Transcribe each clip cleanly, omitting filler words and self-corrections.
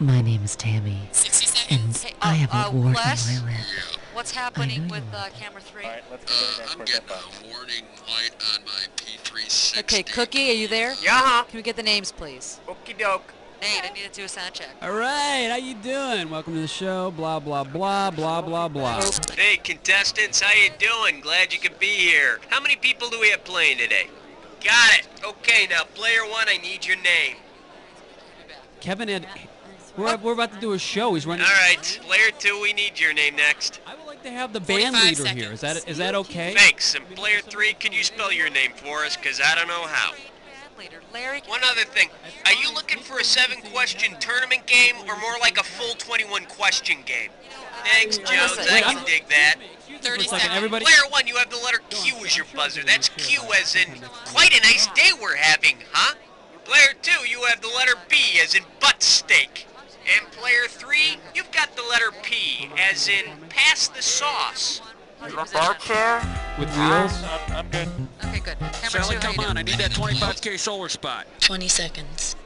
My name is Tammy, 60 and seconds. I have a wart on Les, my lip. what's happening know with you are. camera 3? Alright, let's go I'm getting a warning light on my P360. Okay, Cookie, are you there? Yeah. Can we get the names, please? Okie doke. Nate, I need to do a sound check. All right, how you doing? Welcome to the show. Blah, blah, blah, blah, blah, blah. Hey, contestants, how you doing? Glad you could be here. How many people do we have playing today? Got it. Okay, now, player one, I need your name. Kevin had... We're about to do a show. He's running... All right, player two, we need your name next. I would like to have the band 45 leader here. Is that okay? Thanks. And player three, can you spell your name for us? Because I don't know how. Later, Larry. One other thing. Are you looking for a 7-question tournament game or more like a full 21-question game? Thanks, Jones. I can dig that. 30 Looks like seconds. everybody... Player one, you have the letter Q as your buzzer. That's Q as in quite a nice day we're having, huh? Player two, you have the letter B as in butt steak. And player three, you've got the letter P as in pass the sauce. With wheels? I'm good. Okay, good. Camera Sally, 2, how come you on. doing? I need that 25K solar spot. 20 seconds.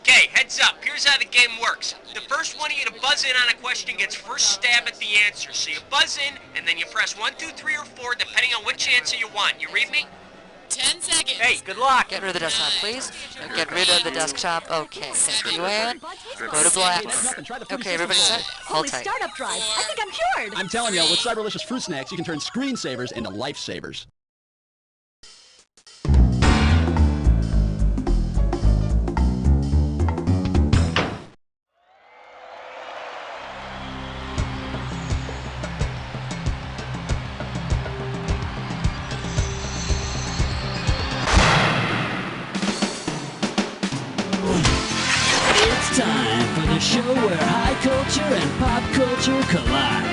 Okay, heads up. Here's how the game works. The first one of you to buzz in on a question gets first stab at the answer. So you buzz in, and then you press 1, 2, 3, or 4, depending on which answer you want. You read me? 10 seconds. Hey, good luck. Get rid of the desktop, please. Get rid of the desktop. Okay, thank you, Ann. Go to black. Okay, everybody set? Hold Holy tight. startup drive. I think I'm cured. I'm telling you, with Cyberlicious fruit snacks, you can turn screensavers into lifesavers. It's time for the show where high culture and pop culture collide.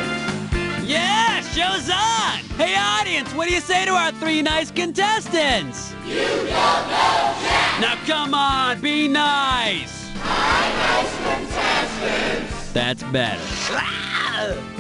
Yeah, show's on! Hey audience, what do you say to our 3 nice contestants? You don't know Jack! Now come on, be nice! Nice contestants! That's better.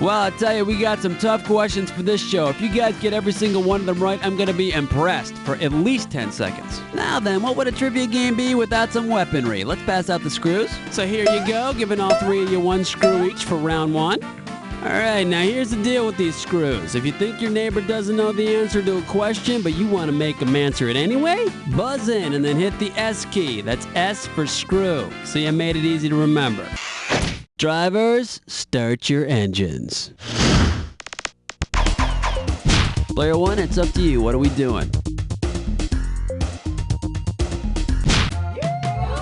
Well, I'll tell you, we got some tough questions for this show. If you guys get every single one of them right, I'm going to be impressed for at least 10 seconds. Now then, what would a trivia game be without some weaponry? Let's pass out the screws. So here you go, giving all 3 of you 1 screw each for round 1. All right, now here's the deal with these screws. If you think your neighbor doesn't know the answer to a question, but you want to make them answer it anyway, buzz in and then hit the S key. That's S for screw. See, I made it easy to remember. Drivers, start your engines. Player 1, it's up to you. What are we doing?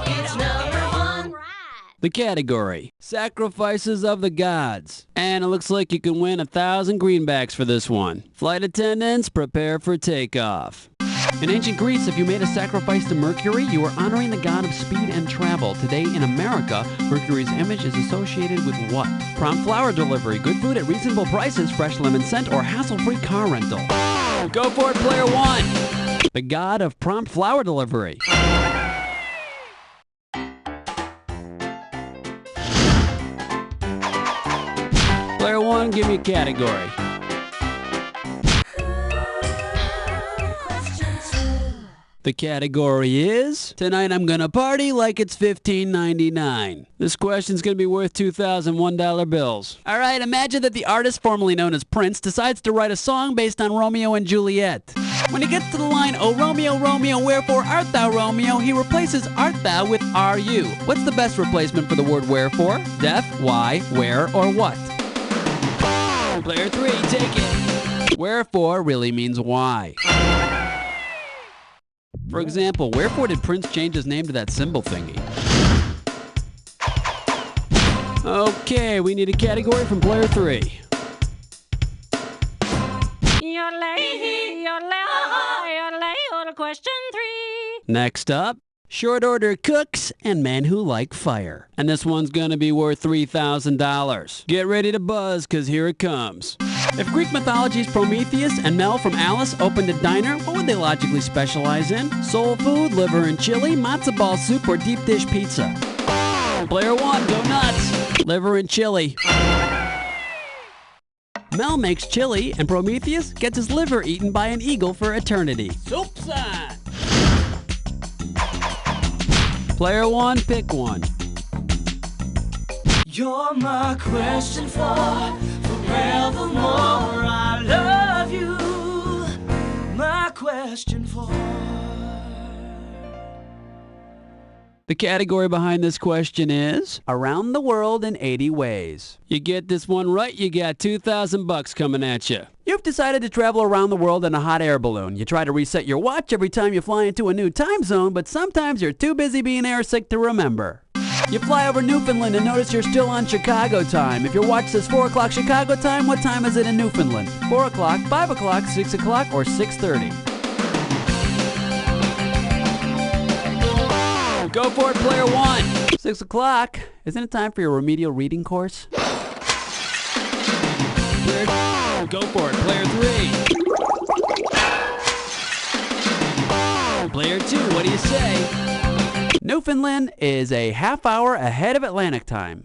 It's number 1. The category, Sacrifices of the Gods. And it looks like you can win 1,000 greenbacks for this one. Flight attendants, prepare for takeoff. In ancient Greece, if you made a sacrifice to Mercury, you were honoring the god of speed and travel. Today in America, Mercury's image is associated with what? Prompt flower delivery, good food at reasonable prices, fresh lemon scent, or hassle-free car rental. Go for it, player 1. The god of prompt flower delivery. Player 1, give me a category. The category is, tonight I'm gonna party like it's $15.99. This question's gonna be worth $2,001 bills. Alright, imagine that the artist formerly known as Prince decides to write a song based on Romeo and Juliet. When he gets to the line, "Oh Romeo, Romeo, wherefore art thou, Romeo?" he replaces art thou with are you. What's the best replacement for the word wherefore? Def, why, where, or what? Player 3, take it. Wherefore really means why. For example, wherefore did Prince change his name to that symbol thingy? Okay, we need a category from player 3. Question 3. Next up, short order cooks and men who like fire. And this one's gonna be worth $3,000. Get ready to buzz, cause here it comes. If Greek mythology's Prometheus and Mel from Alice opened a diner, what would they logically specialize in? Soul food, liver and chili, matzo ball soup, or deep dish pizza? Player 1, go nuts! Liver and chili. Mel makes chili, and Prometheus gets his liver eaten by an eagle for eternity. Soup sign! Player 1, pick one. You're my question for forevermore. I love you. My question for. The category behind this question is Around the World in 80 Ways. You get this one right, you got $2,000 coming at you. You've decided to travel around the world in a hot air balloon. You try to reset your watch every time you fly into a new time zone, but sometimes you're too busy being airsick to remember. You fly over Newfoundland and notice you're still on Chicago time. If your watch says 4 o'clock Chicago time, what time is it in Newfoundland? 4 o'clock, 5 o'clock, 6 o'clock, or 6:30? Go for it, player 1. 6 o'clock. Isn't it time for your remedial reading course? Go for it, player 3. Player 2, what do you say? Newfoundland is a half hour ahead of Atlantic time.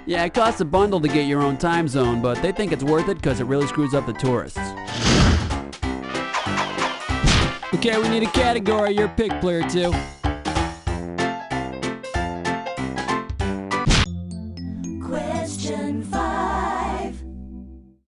Yeah, it costs a bundle to get your own time zone, but they think it's worth it because it really screws up the tourists. Okay, we need a category. Your pick, player 2. Question 5.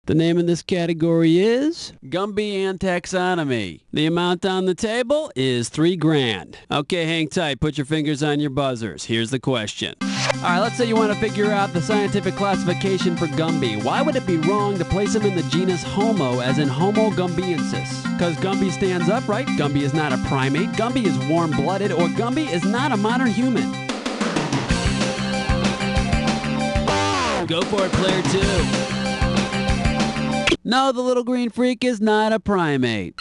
The name of this category is Gumby and Taxonomy. The amount on the table is $3,000. Okay, hang tight. Put your fingers on your buzzers. Here's the question. All right, let's say you want to figure out the scientific classification for Gumby. Why would it be wrong to place him in the genus Homo, as in Homo gumbiensis? Because Gumby stands upright, Gumby is not a primate, Gumby is warm-blooded, or Gumby is not a modern human. Go for it, player 2. No, the little green freak is not a primate.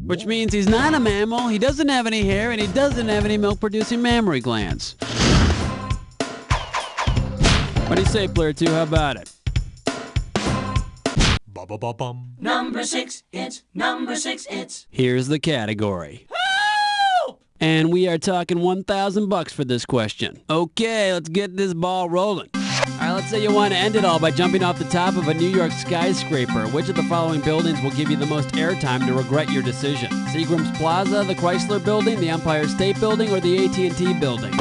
Which means he's not a mammal, he doesn't have any hair, and he doesn't have any milk-producing mammary glands. What do you say, player 2? How about it? Number 6, it's number 6, it's. Here's the category. Help! And we are talking $1,000 for this question. Okay, let's get this ball rolling. All right, let's say you want to end it all by jumping off the top of a New York skyscraper. Which of the following buildings will give you the most airtime to regret your decision? Seagram's Plaza, the Chrysler Building, the Empire State Building, or the AT&T Building?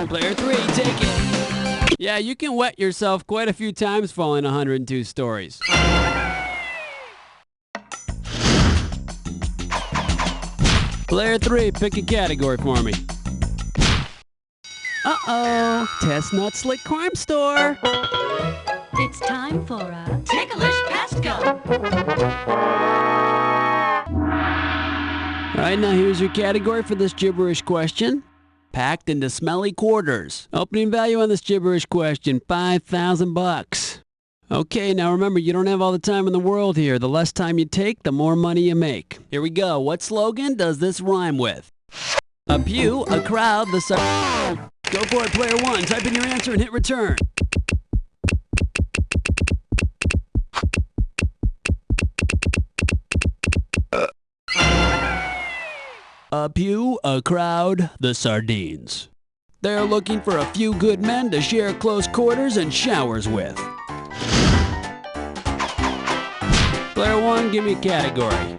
Player 3, take it. Yeah, you can wet yourself quite a few times falling 102 stories. Player 3, pick a category for me. Uh-oh, Test-Nut Slick Crime Store. It's time for a ticklish pest gum. All right, now here's your category for this gibberish question. Packed into smelly quarters. Opening value on this gibberish question, $5,000. Okay, now remember, you don't have all the time in the world here. The less time you take, the more money you make. Here we go. What slogan does this rhyme with? A pew, a crowd, the... Go for it, player 1. Type in your answer and hit return. A pew, a crowd, the sardines. They're looking for a few good men to share close quarters and showers with. Player 1, give me a category.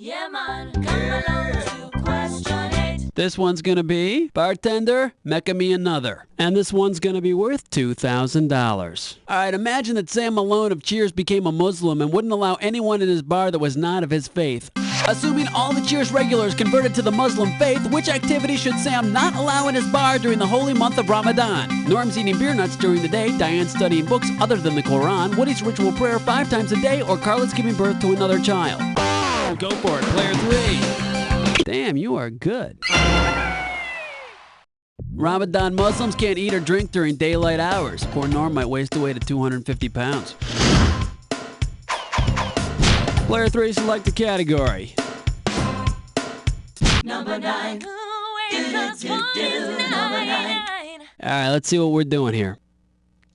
Yeah, man, come along to question 8. This one's gonna be bartender, mecca me another. And this one's gonna be worth $2,000. Alright, imagine that Sam Malone of Cheers became a Muslim and wouldn't allow anyone in his bar that was not of his faith. Assuming all the Cheers regulars converted to the Muslim faith, which activity should Sam not allow in his bar during the holy month of Ramadan? Norm's eating beer nuts during the day, Diane's studying books other than the Quran, Woody's ritual prayer 5 times a day, or Carla's giving birth to another child. Go for it, player 3. Damn, you are good. Ramadan Muslims can't eat or drink during daylight hours. Poor Norm might waste away to 250 pounds. Player 3, select a category. Number 9. Alright, let's see what we're doing here.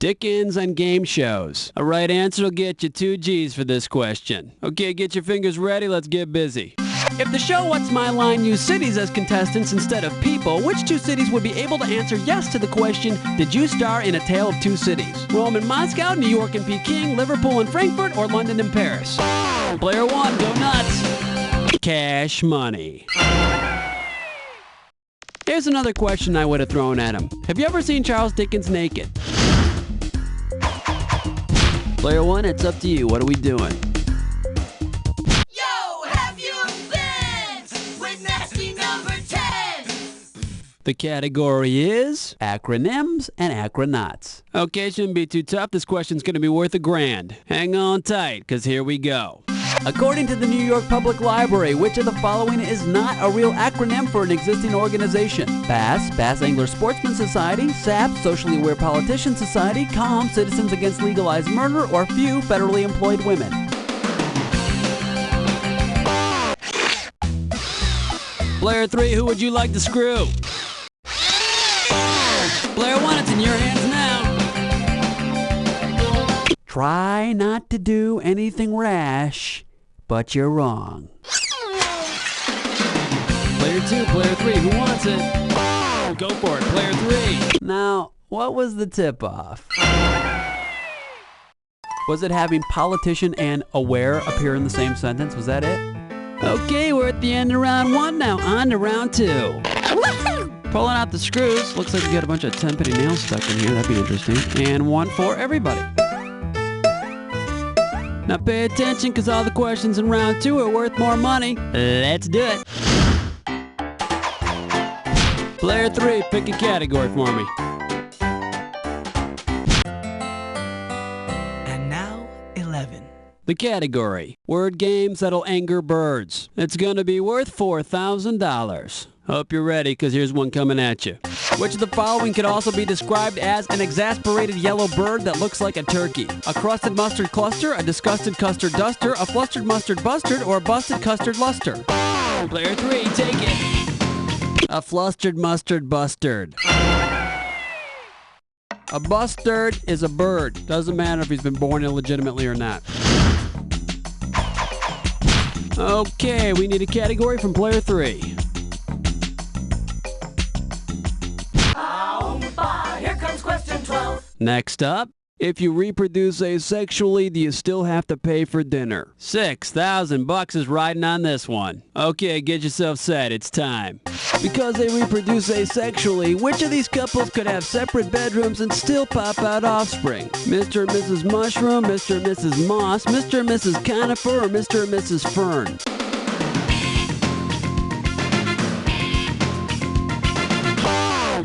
Dickens and game shows. A right answer will get you 2 G's for this question. Okay, get your fingers ready, let's get busy. If the show What's My Line used cities as contestants instead of people, which 2 cities would be able to answer yes to the question, did you star in A Tale of Two Cities? Rome and Moscow, New York and Peking, Liverpool and Frankfurt, or London and Paris? Player 1, go nuts. Cash money. Here's another question I would have thrown at him. Have you ever seen Charles Dickens naked? Player 1, it's up to you. What are we doing? Yo, have your fans with nasty number 10. The category is acronyms and acronauts. Okay, shouldn't be too tough. This question's going to be worth $1,000. Hang on tight, because here we go. According to the New York Public Library, which of the following is not a real acronym for an existing organization? BASS, Bass Angler Sportsman Society, SAP, Socially Aware Politician Society, CALM, Citizens Against Legalized Murder, or FEW, Federally Employed Women. Player 3, who would you like to screw? Player 1, it's in your hands now. Try not to do anything rash, but you're wrong. Player 2, player 3, who wants it? Go for it, player 3. Now, what was the tip-off? Was it having politician and aware appear in the same sentence? Was that it? Okay, we're at the end of round 1 now. On to round 2. Pulling out the screws. Looks like we got a bunch of 10-penny nails stuck in here. That'd be interesting. And one for everybody. Now pay attention, because all the questions in round 2 are worth more money. Let's do it. Player 3, pick a category for me. And now, 11. The category, word games that'll anger birds. It's gonna be worth $4,000. Hope you're ready, because here's one coming at you. Which of the following could also be described as an exasperated yellow bird that looks like a turkey? A crusted mustard cluster, a disgusted custard duster, a flustered mustard bustard, or a busted custard luster? Player 3, take it. A flustered mustard bustard. A bustard is a bird. Doesn't matter if he's been born illegitimately or not. Okay, we need a category from player 3. Here comes question 12. Next up, if you reproduce asexually, do you still have to pay for dinner? $6,000 is riding on this one. Okay, get yourself set, it's time. Because they reproduce asexually, which of these couples could have separate bedrooms and still pop out offspring? Mr. and Mrs. Mushroom, Mr. and Mrs. Moss, Mr. and Mrs. Conifer, or Mr. and Mrs. Fern?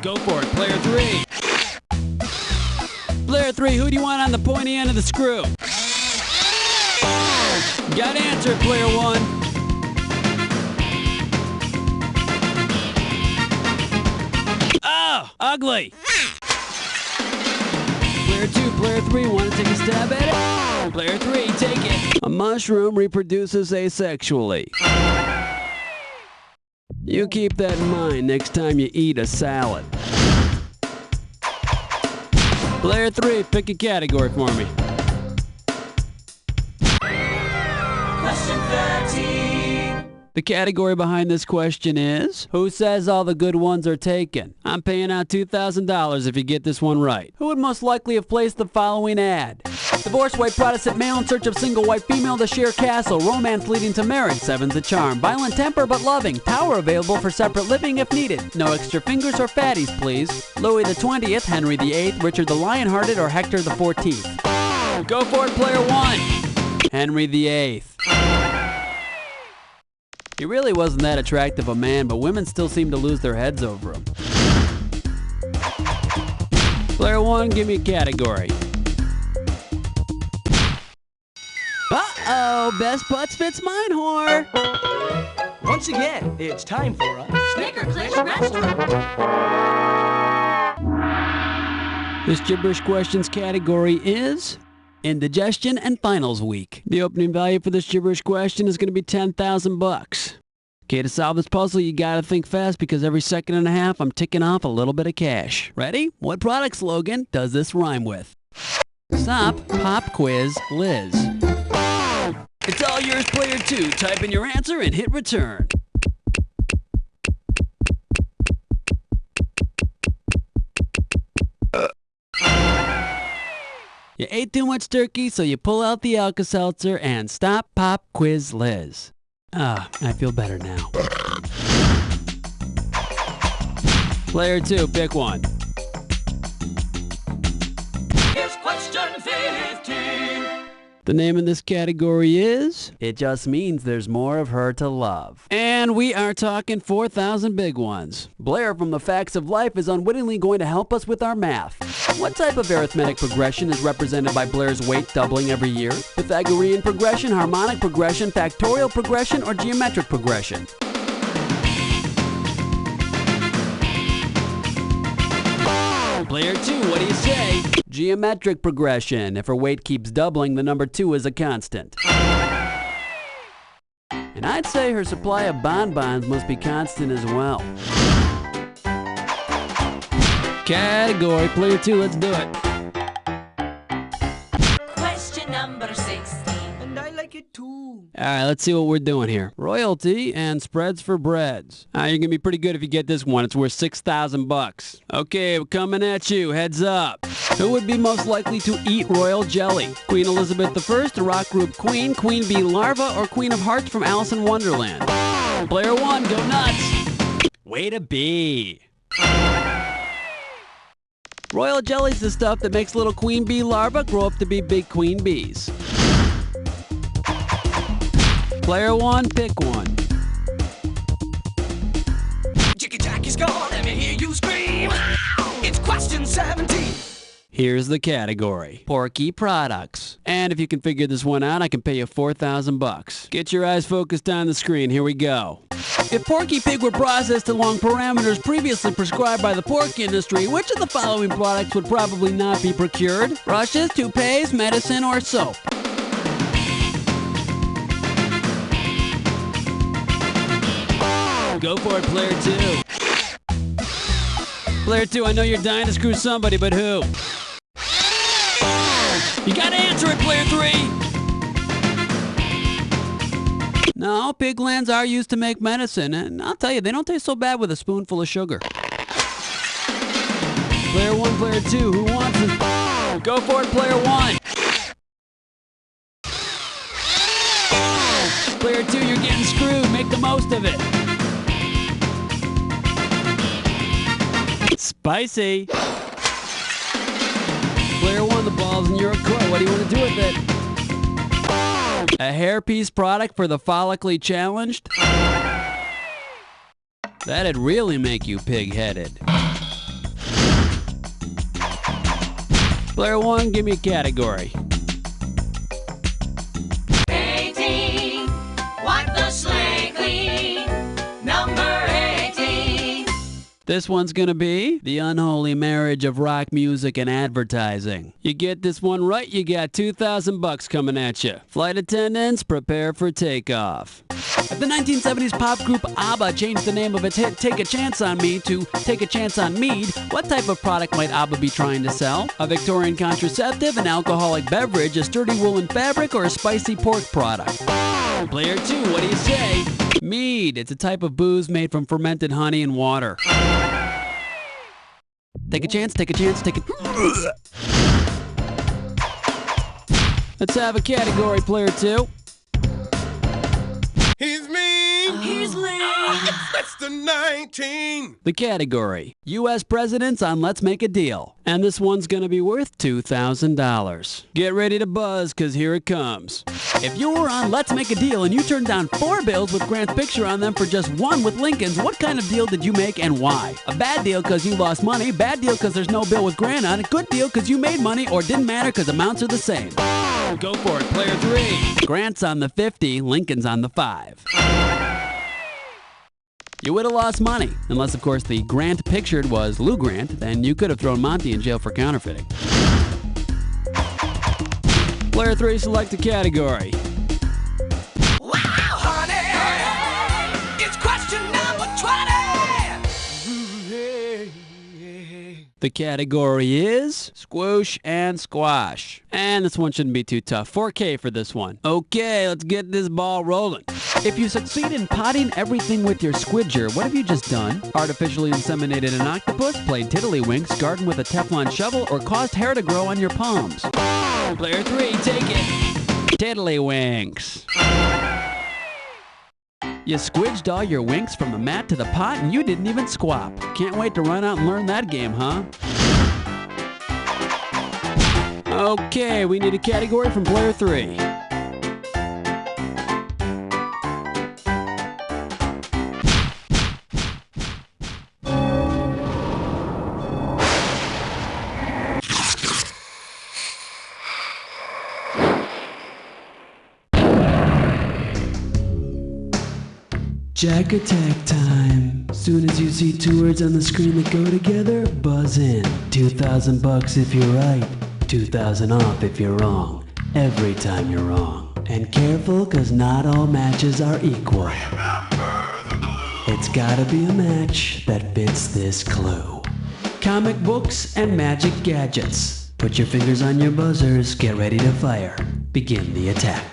Go for it, player 3. Player 3, who do you want on the pointy end of the screw? Got answered, player 1. Oh, ugly. Player 2, player 3, want to take a stab at it? Player 3, take it. A mushroom reproduces asexually. You keep that in mind next time you eat a salad. Player 3, pick a category for me. Question 13. The category behind this question is, who says all the good ones are taken? I'm paying out $2,000 if you get this one right. Who would most likely have placed the following ad? Divorced white Protestant male in search of single white female to share castle. Romance leading to marriage. Seven's a charm. Violent temper but loving. Power available for separate living if needed. No extra fingers or fatties, please. Louis the 20th, Henry the 8th, Richard the Lionhearted, or Hector the 14th? Go for it, player 1. Henry the 8th. He really wasn't that attractive a man, but women still seem to lose their heads over him. Player 1, give me a category. Uh-oh, best butts fits mine, whore. Once again, it's time for a Snicker Click Restaurant. This gibberish questions category is indigestion and finals week. The opening value for this gibberish question is going to be $10,000. Okay, to solve this puzzle, you gotta think fast because every second and a half I'm ticking off a little bit of cash. Ready? What product slogan does this rhyme with? Stop, pop quiz, Liz. It's all yours, player 2. Type in your answer and hit return. You ate too much turkey, so you pull out the Alka-Seltzer and stop, pop, quiz, Liz. Ah, I feel better now. Player 2, pick one. Here's question 15. The name in this category is... It just means there's more of her to love. And we are talking 4,000 big ones. Blair from the Facts of Life is unwittingly going to help us with our math. What type of arithmetic progression is represented by Blair's weight doubling every year? Pythagorean progression, harmonic progression, factorial progression, or geometric progression? Player 2, what do you say? Geometric progression. If her weight keeps doubling, the number 2 is a constant. And I'd say her supply of bonbons must be constant as well. Category, player 2, let's do it. Question number 16. And I like it too. Alright, let's see what we're doing here. Royalty and spreads for breads. You're gonna be pretty good if you get this one. It's worth 6,000 bucks. Okay, we're coming at you. Heads up. Who would be most likely to eat royal jelly? Queen Elizabeth I, the rock group Queen, Queen Bee Larva, or Queen of Hearts from Alice in Wonderland? Player 1, go nuts. Way to be. Royal jelly's the stuff that makes little queen bee larvae grow up to be big queen bees. Player 1, pick one. Jiggy Jackie's gone, let me hear you scream. It's question 17. Here's the category. Porky products. And if you can figure this one out, I can pay you 4,000 bucks. Get your eyes focused on the screen. Here we go. If Porky Pig were processed along parameters previously prescribed by the pork industry, which of the following products would probably not be procured? Brushes, toupees, medicine, or soap? Go for it, player 2. Player 2, I know you're dying to screw somebody, but who? You gotta answer it, player 3! No, pig glands are used to make medicine, and I'll tell you, they don't taste so bad with a spoonful of sugar. Player 1, player 2, who wants this? Go for it, player 1! Player 2, you're getting screwed. Make the most of it. Spicy. Player 1, the ball's in your court. What do you want to do with it? A hairpiece product for the follically challenged? That'd really make you pig-headed. Player 1, give me a category. 18. Wipe the slate clean. Number 18. This one's gonna be the unholy marriage of rock music and advertising. You get this one right, you got 2,000 bucks coming at you. Flight attendants, prepare for takeoff. If the 1970s pop group ABBA changed the name of its hit Take a Chance on Me to Take a Chance on Mead, what type of product might ABBA be trying to sell? A Victorian contraceptive, an alcoholic beverage, a sturdy woolen fabric, or a spicy pork product? Player 2, what do you say? Mead. It's a type of booze made from fermented honey and water. Take a chance, take a chance, take a... Let's have a category, player 2. He's mean. He's lean. That's the 19. The category, U.S. presidents on Let's Make a Deal. And this one's gonna be worth $2,000. Get ready to buzz, cause here it comes. If you were on Let's Make a Deal and you turned down 4 bills with Grant's picture on them for just 1 with Lincoln's, what kind of deal did you make and why? A bad deal cause you lost money, bad deal cause there's no bill with Grant on it, good deal cause you made money, or didn't matter cause amounts are the same. Go for it, player 3. Grant's on the 50, Lincoln's on the 5. You would have lost money, unless of course the Grant pictured was Lou Grant, then you could have thrown Monty in jail for counterfeiting. Player 3, select a category. Wow, honey! It's question number 20! The category is squoosh and squash. And this one shouldn't be too tough. 4K for this one. Okay, let's get this ball rolling. If you succeed in potting everything with your squidger, what have you just done? Artificially inseminated an octopus, played tiddlywinks, gardened with a Teflon shovel, or caused hair to grow on your palms? Player 3, take it. Tiddlywinks. You squidged all your winks from the mat to the pot and you didn't even squap. Can't wait to run out and learn that game, huh? Okay, we need a category from player 3. Jack attack time. Soon as you see two words on the screen that go together, buzz in. $2,000 if you're right, 2,000 off if you're wrong. Every time you're wrong. And careful, cause not all matches are equal. It's gotta be a match that fits this clue. Comic books and magic gadgets. Put your fingers on your buzzers, get ready to fire. Begin the attack.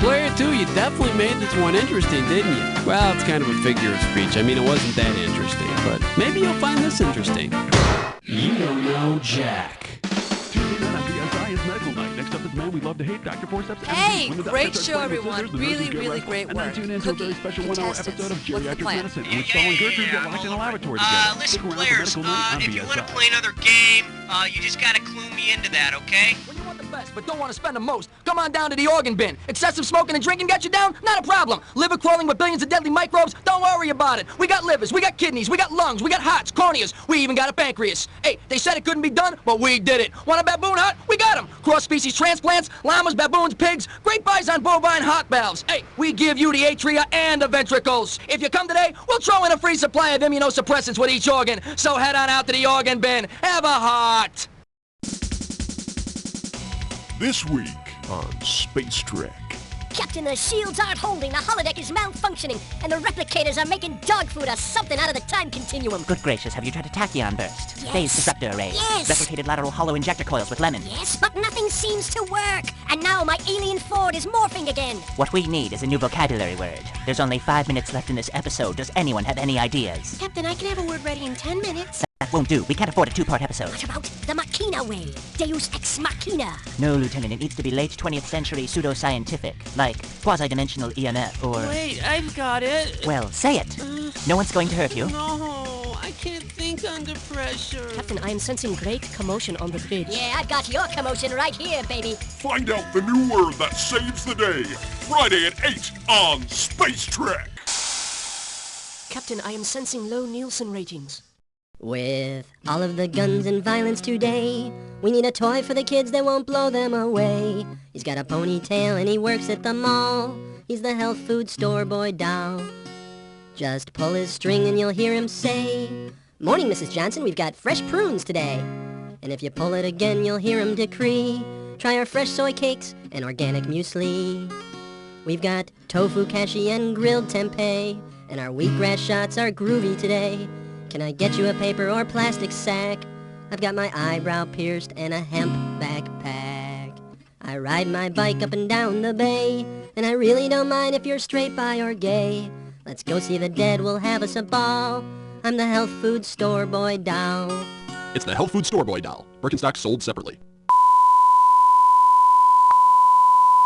Player 2, you definitely made this one interesting, didn't you? Well, it's kind of a figure of speech. I mean, it wasn't that interesting, but maybe you'll find this interesting. You don't know Jack. Tuesday night on BSI is Medical Night. Next up is Man We Love to Hate, Dr. Forceps. Hey, great show, everyone. Really, really great work. And then tune in to a very special one-hour episode of Geriatric Medicine, in which Saul and Gertrude get locked in a laboratory together. Listen, players, if you want to play another game, you just gotta clue me into that, okay? When you want the best, but don't want to spend the most, come on down to the organ bin. Excessive smoking and drinking got you down? Not a problem. Liver crawling with billions of deadly microbes? Don't worry about it. We got livers, we got kidneys, we got lungs, we got hearts, corneas, we even got a pancreas. Hey, they said it couldn't be done, but we did it. Want a baboon heart? We got them. Cross-species transplants, llamas, baboons, pigs, great bison, bovine heart valves. Hey, we give you the atria and the ventricles. If you come today, we'll throw in a free supply of immunosuppressants with each organ. So head on out to the organ bin. Have a heart. This week on Space Trek. Captain, the shields aren't holding, the holodeck is malfunctioning, and the replicators are making dog food or something out of the time continuum. Good gracious, have you tried a tachyon burst? Yes. Phase disruptor array. Yes. Replicated lateral hollow injector coils with lemon. Yes, but nothing seems to work. And now my alien Ford is morphing again. What we need is a new vocabulary word. There's only 5 minutes left in this episode. Does anyone have any ideas? Captain, I can have a word ready in 10 minutes. That won't do. We can't afford a 2-part episode. What about the Machina way? Deus ex machina. No, Lieutenant. It needs to be late 20th century pseudo-scientific. Like quasi-dimensional EMF or... Wait, I've got it. Well, say it. No one's going to hurt you. No, I can't think under pressure. Captain, I am sensing great commotion on the bridge. Yeah, I've got your commotion right here, baby. Find out the new word that saves the day. Friday at 8 on Space Trek. Captain, I am sensing low Nielsen ratings. With all of the guns and violence today, we need a toy for the kids that won't blow them away. He's got a ponytail and he works at the mall. He's the health food store boy doll. Just pull his string and you'll hear him say, "Morning, Mrs. Johnson, we've got fresh prunes today." And if you pull it again, you'll hear him decree, "Try our fresh soy cakes and organic muesli." We've got tofu kashi and grilled tempeh, and our wheatgrass shots are groovy today. Can I get you a paper or plastic sack? I've got my eyebrow pierced and a hemp backpack. I ride my bike up and down the bay, and I really don't mind if you're straight, bi, or gay. Let's go see the dead, we'll have us a ball. I'm the health food store boy doll. It's the Health Food Store Boy doll. Birkenstock sold separately.